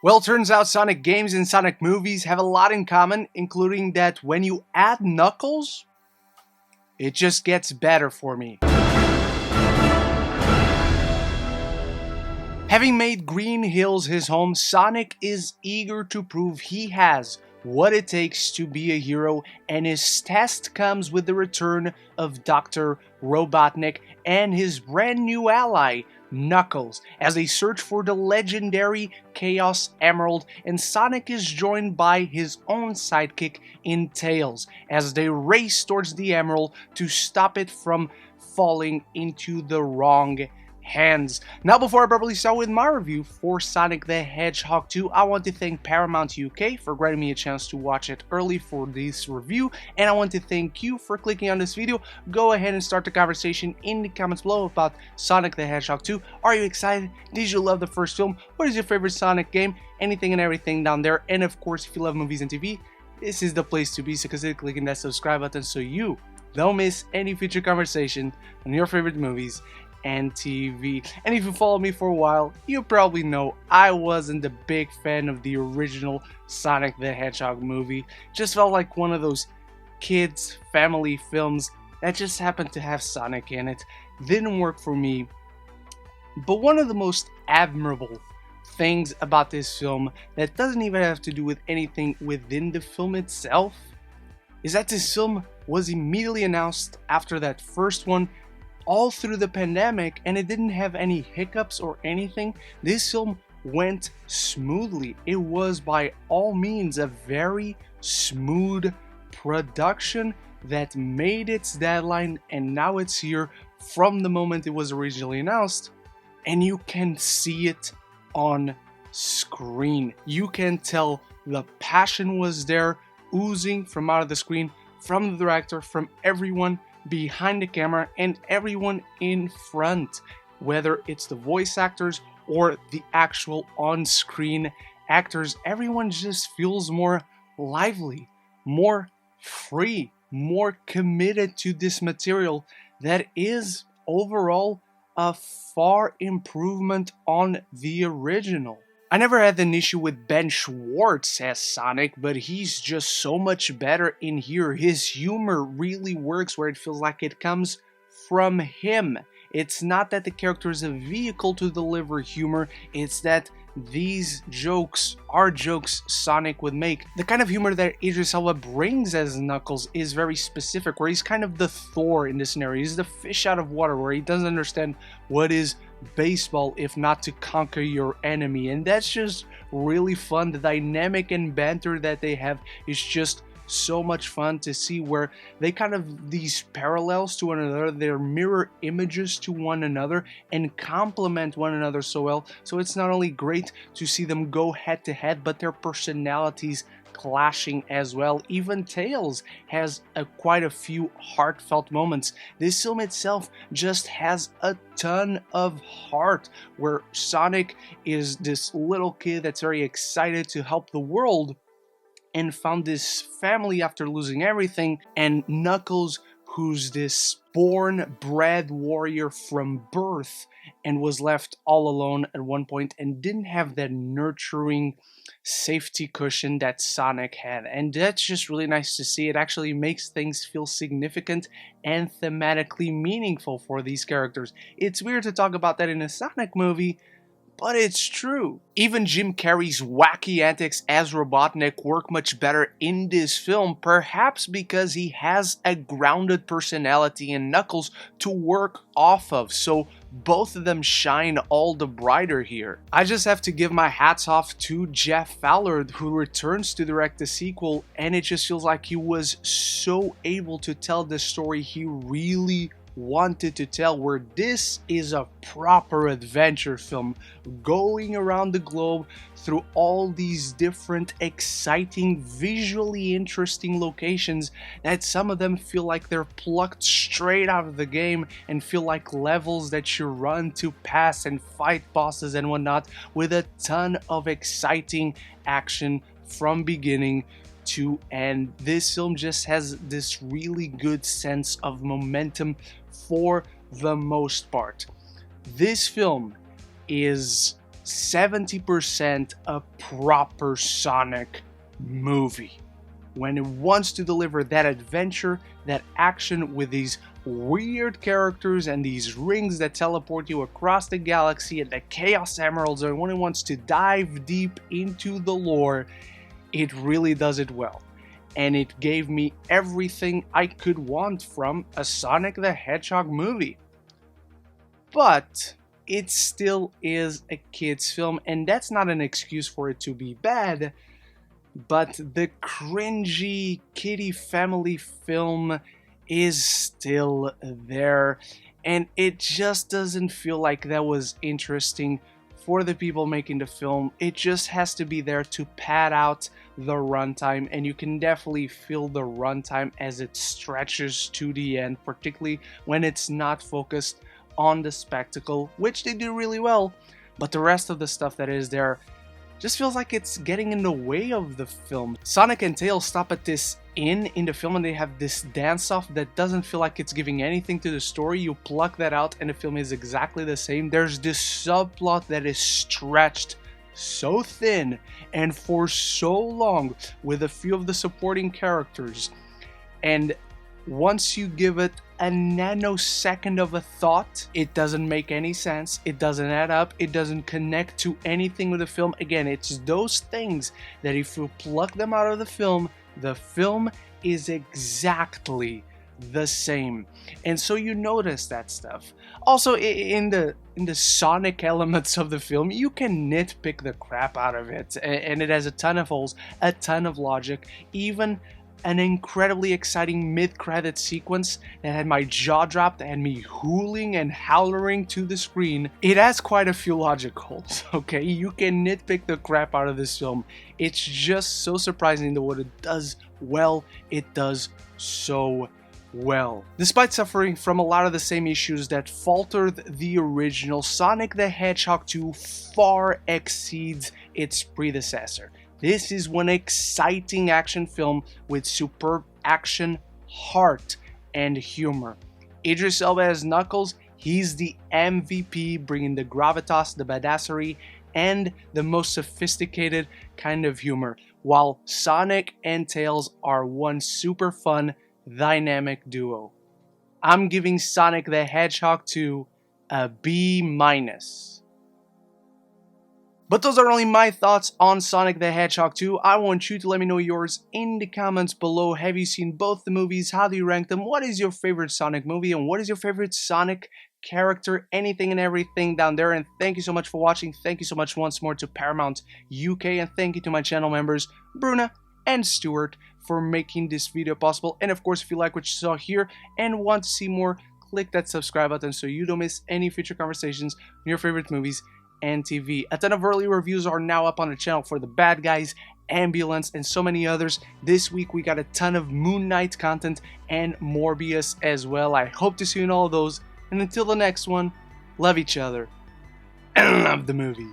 Well, turns out Sonic games and Sonic movies have a lot in common, including that when you add Knuckles, it just gets better for me. Having made Green Hills his home, Sonic is eager to prove he has what it takes to be a hero, and his test comes with the return of Dr. Robotnik and his brand new ally, Knuckles, as they search for the legendary Chaos Emerald, and Sonic is joined by his own sidekick in Tails as they race towards the Emerald to stop it from falling into the wrong hands. Now, before I properly start with my review for Sonic the Hedgehog 2, I want to thank Paramount UK for granting me a chance to watch it early for this review, and I want to thank you for clicking on this video. Go ahead and start the conversation in the comments below about Sonic the Hedgehog 2. Are you excited? Did you love the first film? What is your favorite Sonic game? Anything and everything down there. And of course, if you love movies and TV, this is the place to be, so consider clicking that subscribe button so you don't miss any future conversation on your favorite movies and TV. And if you follow me for a while, you probably know I wasn't a big fan of the original Sonic the Hedgehog movie. Just felt like one of those kids' family films that just happened to have Sonic in it. Didn't work for me. But one of the most admirable things about this film that doesn't even have to do with anything within the film itself is that this film was immediately announced after that first one, all through the pandemic, and it didn't have any hiccups or anything. This film went smoothly. It was by all means a very smooth production that made its deadline, and now it's here from the moment it was originally announced, and you can see it on screen. You can tell the passion was there, oozing from out of the screen, from the director, from everyone behind the camera, and everyone in front, whether it's the voice actors or the actual on-screen actors. Everyone just feels more lively, more free, more committed to this material that is overall a far improvement on the original. I never had an issue with Ben Schwartz as Sonic, but he's just so much better in here. His humor really works where it feels like it comes from him. It's not that the character is a vehicle to deliver humor, it's that these jokes are jokes Sonic would make. The kind of humor that Idris Elba brings as Knuckles is very specific, where he's kind of the Thor in this scenario. He's the fish out of water, where he doesn't understand what is baseball if not to conquer your enemy, and that's just really fun. The dynamic and banter that they have is just so much fun to see, where they kind of these parallels to one another, they're mirror images to one another and complement one another so well. So it's not only great to see them go head to head, but their personalities clashing as well. Even Tails has quite a few heartfelt moments. This film itself just has a ton of heart, where Sonic is this little kid that's very excited to help the world and found this family after losing everything, and Knuckles, who's this bred warrior from birth and was left all alone at one point and didn't have that nurturing safety cushion that Sonic had. And that's just really nice to see. It actually makes things feel significant and thematically meaningful for these characters. It's weird to talk about that in a Sonic movie, but it's true. Even Jim Carrey's wacky antics as Robotnik work much better in this film, perhaps because he has a grounded personality in Knuckles to work off of, so both of them shine all the brighter here. I just have to give my hats off to Jeff Fowler, who returns to direct the sequel, and it just feels like he was so able to tell the story he really wanted to tell, where this is a proper adventure film going around the globe through all these different exciting, visually interesting locations that some of them feel like they're plucked straight out of the game and feel like levels that you run to pass and fight bosses and whatnot, with a ton of exciting action from beginning to end. This film just has this really good sense of momentum for the most part. This film is 70% a proper Sonic movie. When it wants to deliver that adventure, that action with these weird characters and these rings that teleport you across the galaxy and the Chaos Emeralds, and when it wants to dive deep into the lore, it really does it well. And it gave me everything I could want from a Sonic the Hedgehog movie. But it still is a kid's film, and that's not an excuse for it to be bad. But the cringy kiddie family film is still there, and it just doesn't feel like that was interesting for the people making the film. It just has to be there to pad out the runtime, and you can definitely feel the runtime as it stretches to the end, particularly when it's not focused on the spectacle, which they do really well, but the rest of the stuff that is there just feels like it's getting in the way of the film. Sonic and Tails stop at this inn in the film and they have this dance-off that doesn't feel like it's giving anything to the story. You pluck that out and the film is exactly the same. There's this subplot that is stretched so thin and for so long with a few of the supporting characters. And once you give it a nanosecond of a thought, it doesn't make any sense, it doesn't add up, it doesn't connect to anything with the film. Again, it's those things that if you pluck them out of the film is exactly the same. And so you notice that stuff. Also, in the Sonic elements of the film, you can nitpick the crap out of it, and it has a ton of holes, a ton of logic, even an incredibly exciting mid-credit sequence that had my jaw dropped and me hooling and howling to the screen. It has quite a few logic holes, okay? You can nitpick the crap out of this film. It's just so surprising that what it does well, it does so well. Despite suffering from a lot of the same issues that faltered the original, Sonic the Hedgehog 2 far exceeds its predecessor. This is one exciting action film with superb action, heart, and humor. Idris Elba as Knuckles, he's the MVP, bringing the gravitas, the badassery, and the most sophisticated kind of humor, while Sonic and Tails are one super fun, dynamic duo. I'm giving Sonic the Hedgehog 2 a B-. But those are only my thoughts on Sonic the Hedgehog 2. I want you to let me know yours in the comments below. Have you seen both the movies? How do you rank them? What is your favorite Sonic movie? And what is your favorite Sonic character? Anything and everything down there. And thank you so much for watching. Thank you so much once more to Paramount UK. And thank you to my channel members, Bruna and Stuart, for making this video possible. And of course, if you like what you saw here and want to see more, click that subscribe button so you don't miss any future conversations on your favorite movies and TV. A ton of early reviews are now up on the channel for The Bad Guys, Ambulance, and so many others. This week we got a ton of Moon Knight content and Morbius as well. I hope to see you in all of those. And until the next one, love each other and love the movies.